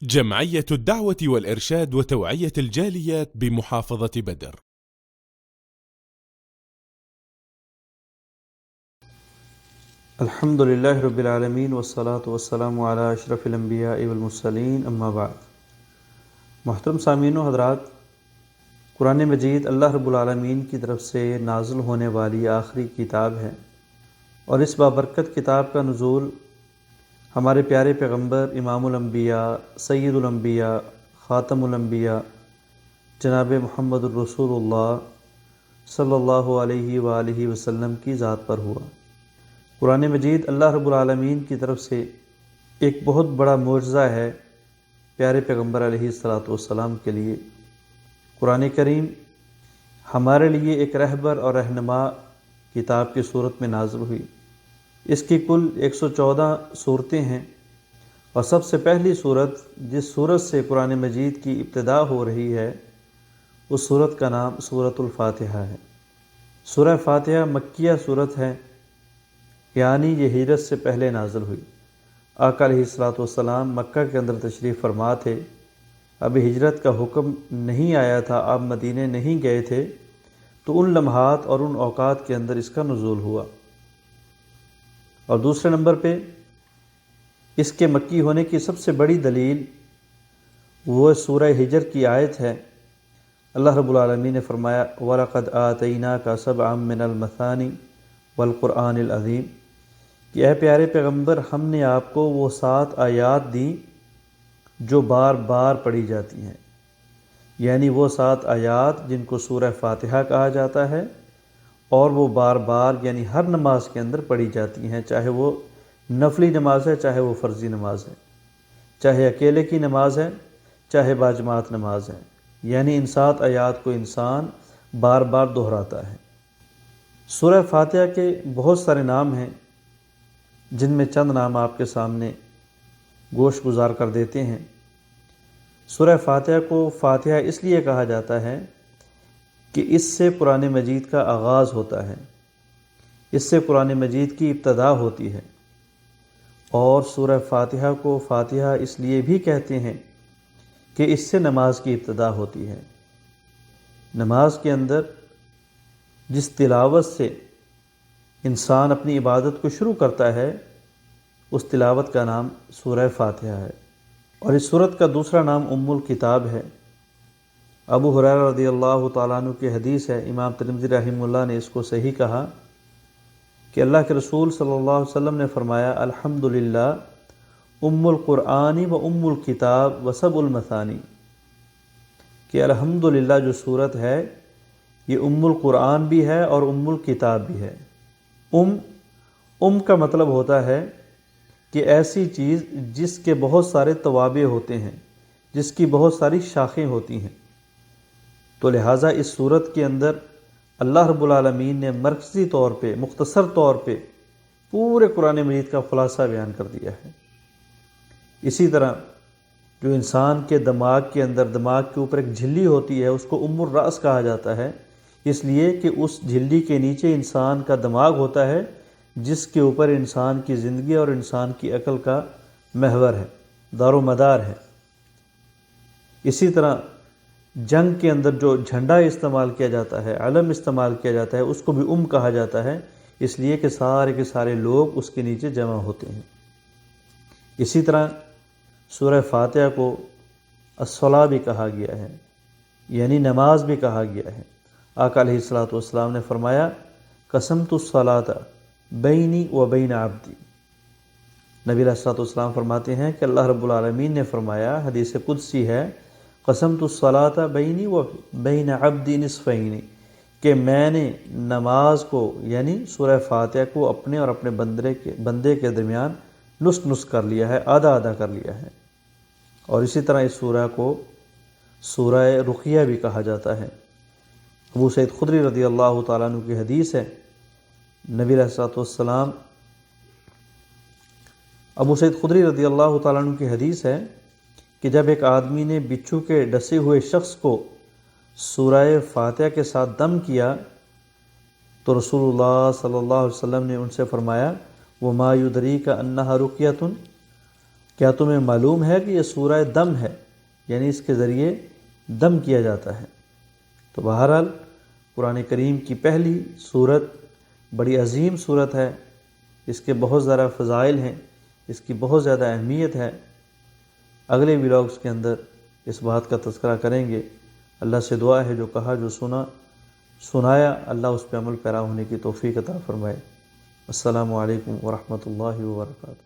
جمعية الدعوة والإرشاد وتوعية الجاليات بمحافظة بدر. الحمد للہ رب العالمین والصلاة والسلام علی اشرف الانبیاء والمرسلین اما بعد۔ محترم سامعین و حضرات، قرآن مجید اللہ رب العالمین کی طرف سے نازل ہونے والی آخری کتاب ہے، اور اس بابرکت کتاب کا نزول ہمارے پیارے پیغمبر امام الانبیاء، سید الانبیاء، خاتم الانبیاء جناب محمد الرسول اللہ صلی اللہ علیہ وآلہ وسلم کی ذات پر ہوا۔ قرآن مجید اللہ رب العالمین کی طرف سے ایک بہت بڑا معجزہ ہے پیارے پیغمبر علیہ الصلاۃ والسلام کے لیے۔ قرآن کریم ہمارے لیے ایک رہبر اور رہنما کتاب کی صورت میں نازل ہوئی۔ اس کی کل 114 صورتیں ہیں، اور سب سے پہلی صورت جس صورت سے قرآن مجید کی ابتدا ہو رہی ہے اس صورت کا نام سورۃ الفاتحہ ہے۔ سورہ فاتحہ مکیہ صورت ہے، یعنی یہ ہجرت سے پہلے نازل ہوئی۔ آقا علیہ الصلاۃ والسلام مکہ کے اندر تشریف فرما تھے، ابھی ہجرت کا حکم نہیں آیا تھا، آپ مدینے نہیں گئے تھے، تو ان لمحات اور ان اوقات کے اندر اس کا نزول ہوا۔ اور دوسرے نمبر پہ اس کے مکی ہونے کی سب سے بڑی دلیل وہ سورہ ہجر کی آیت ہے۔ اللہ رب العالمین نے فرمایا وَلَقَدْ آتَيْنَاكَ سَبْعًا مِّنَ الْمَثَانِ وَالْقُرْآنِ الْعَظِيمِ، کہ اے پیارے پیغمبر ہم نے آپ کو وہ 7 آیات دیں جو بار بار پڑھی جاتی ہیں، یعنی وہ 7 آیات جن کو سورہ فاتحہ کہا جاتا ہے، اور وہ بار بار یعنی ہر نماز کے اندر پڑھی جاتی ہیں، چاہے وہ نفلی نماز ہے، چاہے وہ فرضی نماز ہے، چاہے اکیلے کی نماز ہے، چاہے باجماعت نماز ہے، یعنی ان 7 آیات کو انسان بار بار دہراتا ہے۔ سورہ فاتحہ کے بہت سارے نام ہیں، جن میں چند نام آپ کے سامنے گوش گزار کر دیتے ہیں۔ سورہ فاتحہ کو فاتحہ اس لیے کہا جاتا ہے کہ اس سے قرآن مجید کا آغاز ہوتا ہے، اس سے قرآن مجید کی ابتدا ہوتی ہے۔ اور سورہ فاتحہ کو فاتحہ اس لیے بھی کہتے ہیں کہ اس سے نماز کی ابتدا ہوتی ہے۔ نماز کے اندر جس تلاوت سے انسان اپنی عبادت کو شروع کرتا ہے اس تلاوت کا نام سورہ فاتحہ ہے۔ اور اس سورت کا دوسرا نام ام الکتاب ہے۔ ابو ہریرہ رضی اللہ تعالیٰ عنہ کی حدیث ہے، امام ترمذی رحمہ اللہ نے اس کو صحیح کہا کہ اللہ کے رسول صلی اللہ علیہ وسلم نے فرمایا الحمدللہ ام القرآن و ام الکتاب و سب المثانی، کہ الحمدللہ جو صورت ہے یہ ام القرآن بھی ہے اور ام الکتاب بھی ہے۔ ام کا مطلب ہوتا ہے کہ ایسی چیز جس کے بہت سارے توابع ہوتے ہیں، جس کی بہت ساری شاخیں ہوتی ہیں، تو لہٰذا اس صورت کے اندر اللہ رب العالمین نے مرکزی طور پہ مختصر طور پہ پورے قرآن مجید کا خلاصہ بیان کر دیا ہے۔ اسی طرح جو انسان کے دماغ کے اندر، دماغ کے اوپر ایک جھلی ہوتی ہے، اس کو ام الراس کہا جاتا ہے، اس لیے کہ اس جھلی کے نیچے انسان کا دماغ ہوتا ہے، جس کے اوپر انسان کی زندگی اور انسان کی عقل کا محور ہے، دار و مدار ہے۔ اسی طرح جنگ کے اندر جو جھنڈا استعمال کیا جاتا ہے، علم استعمال کیا جاتا ہے، اس کو بھی کہا جاتا ہے، اس لیے کہ سارے کے سارے لوگ اس کے نیچے جمع ہوتے ہیں۔ اسی طرح سورہ فاتحہ کو الصلاۃ بھی کہا گیا ہے، یعنی نماز بھی کہا گیا ہے۔ آقا علیہ الصلاۃ والسلام نے فرمایا قسمت الصلاۃ بینی و بین عبدی۔ نبی علیہ الصلاۃ والسلام فرماتے ہیں کہ اللہ رب العالمین نے فرمایا، حدیث قدسی ہے، قسمت الصلاۃ بینی و بین عبدی نصفین، کہ میں نے نماز کو یعنی سورہ فاتحہ کو اپنے اور اپنے بندے کے درمیان نصف نصف کر لیا ہے، آدھا آدھا کر لیا ہے۔ اور اسی طرح اس سورہ کو سورہ رقیہ بھی کہا جاتا ہے۔ ابو سعید خدری رضی اللہ تعالیٰ عنہ کی حدیث ہے، نبی علیہ الصلوۃ والسلام ابو سعید خدری رضی اللہ تعالیٰ عنہ کی حدیث ہے کہ جب ایک آدمی نے بچھو کے ڈسے ہوئے شخص کو سورہ فاتحہ کے ساتھ دم کیا تو رسول اللہ صلی اللہ علیہ وسلم نے ان سے فرمایا وَمَا يُدْرِيكَ أَنَّهَا رُقْيَةٌ، کیا تمہیں معلوم ہے کہ یہ سورہ دم ہے، یعنی اس کے ذریعے دم کیا جاتا ہے۔ تو بہرحال قرآن کریم کی پہلی سورت بڑی عظیم سورت ہے، اس کے بہت زیادہ فضائل ہیں، اس کی بہت زیادہ اہمیت ہے۔ اگلے ولاگز کے اندر اس بات کا تذکرہ کریں گے۔ اللہ سے دعا ہے جو کہا جو سنایا اللہ اس پہ عمل پیرا ہونے کی توفیق عطا فرمائے۔ السلام علیکم ورحمۃ اللہ وبرکاتہ۔